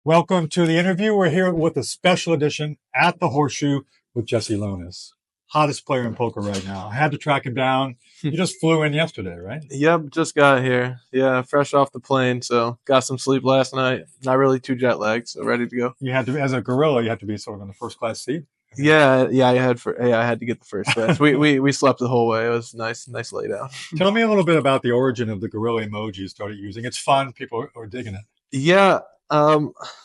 Welcome to the interview. We're here with a special edition at the Horseshoe with Jesse Lonis, hottest player in poker right now. I had to track him down. You just flew in yesterday, right? Yep, just got here. Yeah, fresh off the plane, so got some sleep last night. Not really too jet lagged, so ready to go. You had to, as a gorilla, you have to be sort of in the first class seat. Yeah, I had to get the first class. We slept the whole way. It was nice lay down. Tell me a little bit about the origin of the gorilla emoji you started using. It's fun. People are digging it. Yeah,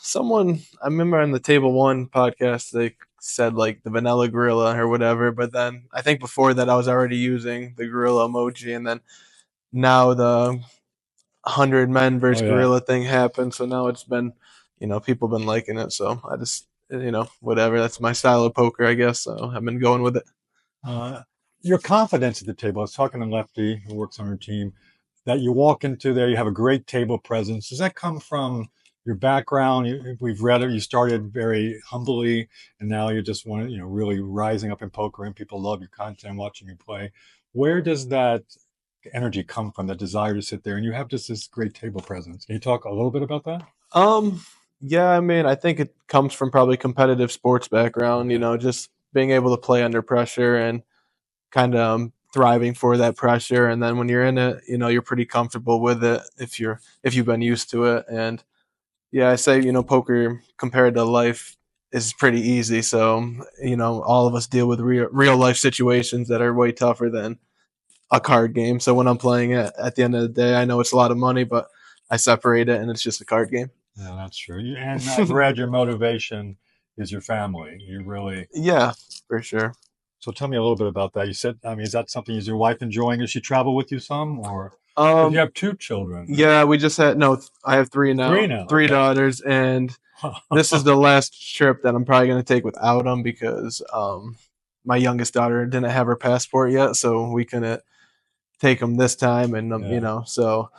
someone I remember on the Table One podcast they said like the vanilla gorilla or whatever, but then I think before that I was already using the gorilla emoji, and then now the 100 men versus gorilla thing happened. So now it's been, people been liking it. So I just, whatever. That's my style of poker, I guess. So I've been going with it. Your confidence at the table. I was talking to Lefty, who works on your team, that you walk into there, you have a great table presence. Does that come from your background? We've read it. You started very humbly, and now you're just really rising up in poker, and people love your content, watching you play. Where does that energy come from? The desire to sit there, and you have just this great table presence. Can you talk a little bit about that? Yeah, I mean, I think it comes from probably competitive sports background. Just being able to play under pressure and kind of thriving for that pressure. And then when you're in it, you're pretty comfortable with it if you've been used to it. And yeah, I say, poker compared to life is pretty easy. So, all of us deal with real life situations that are way tougher than a card game. So when I'm playing it at the end of the day, I know it's a lot of money, but I separate it and it's just a card game. Yeah, that's true. And I've read your motivation is your family. You really. Yeah, for sure. So tell me a little bit about that. You said, is that something, is your wife enjoying? Does she travel with you some, or you have two children? Right? Yeah, we just had, I have three now. Three daughters. And this is the last trip that I'm probably going to take without them because my youngest daughter didn't have her passport yet. So we couldn't take them this time. And, so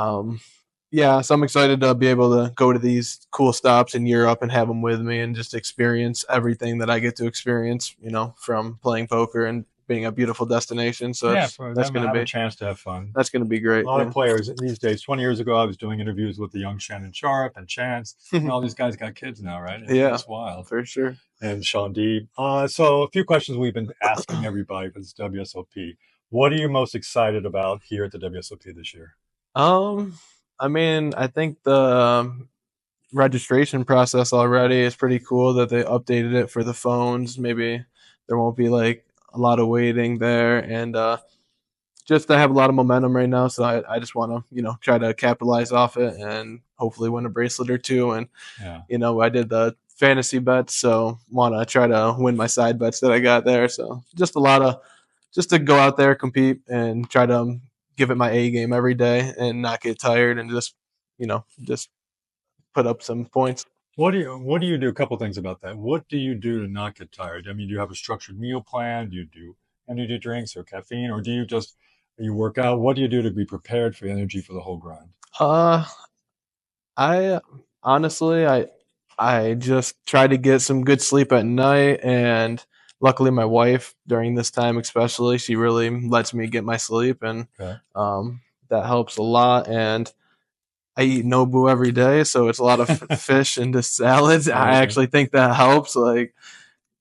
I'm excited to be able to go to these cool stops in Europe and have them with me and just experience everything that I get to experience, from playing poker and being a beautiful destination. So that's going to be a chance to have fun. That's going to be great. A lot of players these days. 20 years ago, I was doing interviews with the young Shannon Sharp and Chance. And all these guys got kids now, right? It's wild. For sure. And Sean Deeb. So a few questions we've been asking everybody for this WSOP. What are you most excited about here at the WSOP this year? I mean, I think the registration process already is pretty cool that they updated it for the phones. Maybe there won't be like a lot of waiting there, and just I have a lot of momentum right now, so I just want to try to capitalize off it and hopefully win a bracelet or two. And I did the fantasy bets, so want to try to win my side bets that I got there. So just to go out there, compete, and try to give it my A game every day and not get tired and just put up some points. What do you do? A couple things about that. What do you do to not get tired? I mean, do you have a structured meal plan? Do you do energy drinks or caffeine, or do you work out? What do you do to be prepared for energy for the whole grind? I honestly, I just try to get some good sleep at night, and luckily my wife during this time especially, she really lets me get my sleep, and that helps a lot. And I eat Nobu every day, so it's a lot of fish and just salads. I actually think that helps,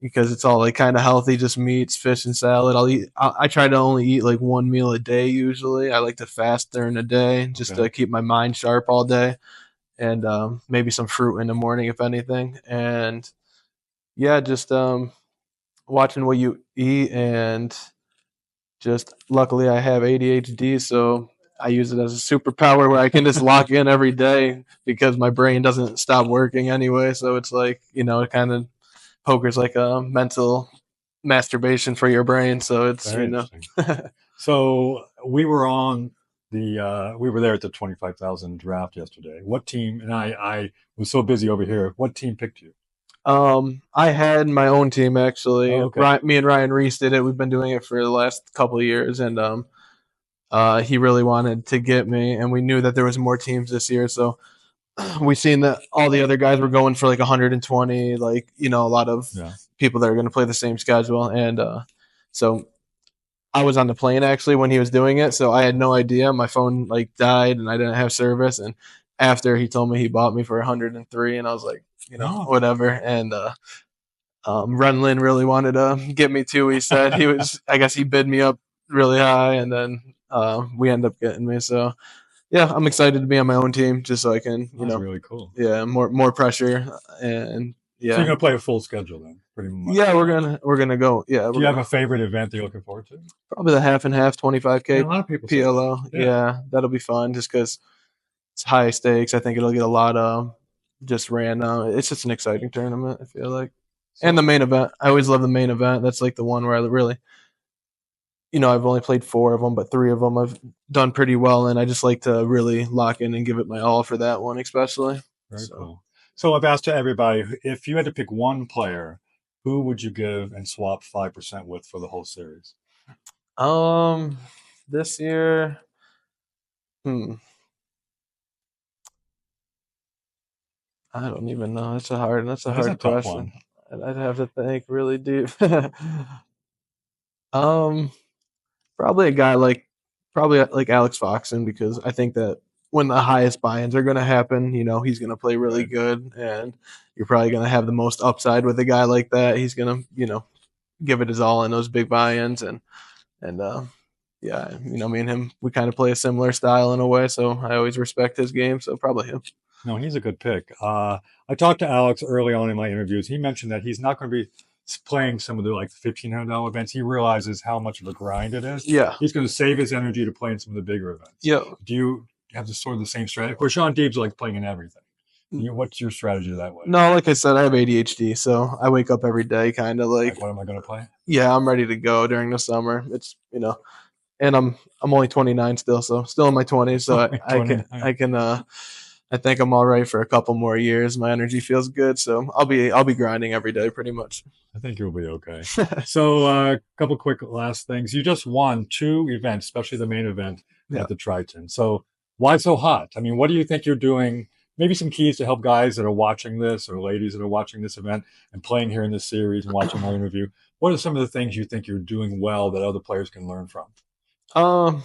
because it's all kind of healthy, just meats, fish, and salad. I try to only eat one meal a day usually. I like to fast during the day just to keep my mind sharp all day, and maybe some fruit in the morning if anything. And just watching what you eat, and just luckily I have ADHD, so I use it as a superpower where I can just lock in every day because my brain doesn't stop working anyway. So it's kind of poker's like a mental masturbation for your brain. So it's, So we were there at the 25,000 draft yesterday. What team, and I was so busy over here, what team picked you? I had my own team actually. Me and Ryan Reese did it. We've been doing it for the last couple of years, and he really wanted to get me, and we knew that there was more teams this year, so we seen that all the other guys were going for 120, a lot of people that are going to play the same schedule. And so I was on the plane actually when he was doing it, so I had no idea. My phone died and I didn't have service, and after he told me he bought me for 103, and I was like, Oh, whatever. And Renlin really wanted to get me too. He said I guess he bid me up really high, and then we end up getting me. So yeah, I'm excited to be on my own team just so I can, that's really cool. yeah, more pressure and So you're yeah. gonna play a full schedule then, pretty much. Yeah, we're gonna go. Yeah, Do we're you have a gonna favorite event that you're looking forward to? probably the half and half Yeah, 25K a lot of people say that. PLO. Yeah. Yeah, that'll be fun just because it's high stakes. I think it'll get a lot of just random. It's just an exciting tournament. I feel like, and the So main event. I always love the main event. That's like the one where I really, I've only played 4 of them, but 3 of them I've done pretty well, and I just like to really lock in and give it my all for that one, especially. very So, cool. So I've asked to everybody, if you had to pick one player, who would you give and swap 5% with for the whole series? um, this year, hmm, I don't even know. That's a That is a hard tough question. one. I'd have to think really deep. um, probably a guy like Alex Foxen because I think that when the highest buy-ins are going to happen, he's going to play really Right. good, and you're probably going to have the most upside with a guy like that. He's going to, give it his all in those big buy-ins, and yeah, me and him, we kind of play a similar style in a way, so I always respect his game. So probably him. No, he's a good pick. I talked to Alex early on in my interviews. He mentioned that he's not going to be playing some of the like $1,500 events. He realizes how much of a grind it is. Yeah. He's going to save his energy to play in some of the bigger events. Yeah. Do you have the sort of the same strategy? Of course, Sean Deeb's like playing in everything. What's your strategy that way? No, like I said, I have ADHD, so I wake up every day kind of like, Like, what am I going to play? yeah, I'm ready to go during the summer. It's and I'm only 29 still, so still in my 20s. So I can 29. I think I'm all right for a couple more years. My energy feels good, so I'll be grinding every day pretty much. I think you'll be okay. So, a couple quick last things. You just won 2 events, especially the main event Yeah. at the Triton. So, why so hot? I mean, what do you think you're doing? Maybe some keys to help guys that are watching this or ladies that are watching this event and playing here in this series and watching our interview. What are some of the things you think you're doing well that other players can learn from? Um,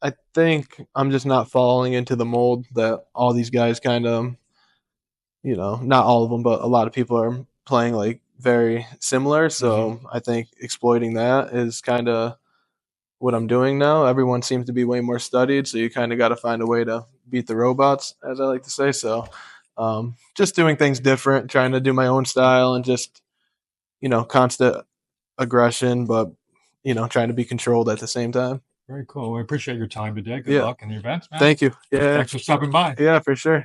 I think I'm just not falling into the mold that all these guys kind of, not all of them, but a lot of people are playing like very similar. Mm-hmm. So I think exploiting that is kind of what I'm doing now. Everyone seems to be way more studied, so you kind of got to find a way to beat the robots, as I like to say. So, just doing things different, trying to do my own style, and just constant aggression, but trying to be controlled at the same time. Very cool. We appreciate your time today. Good Yeah, luck in the events, man. thank you. Yeah, Thanks for stopping by. yeah, for sure.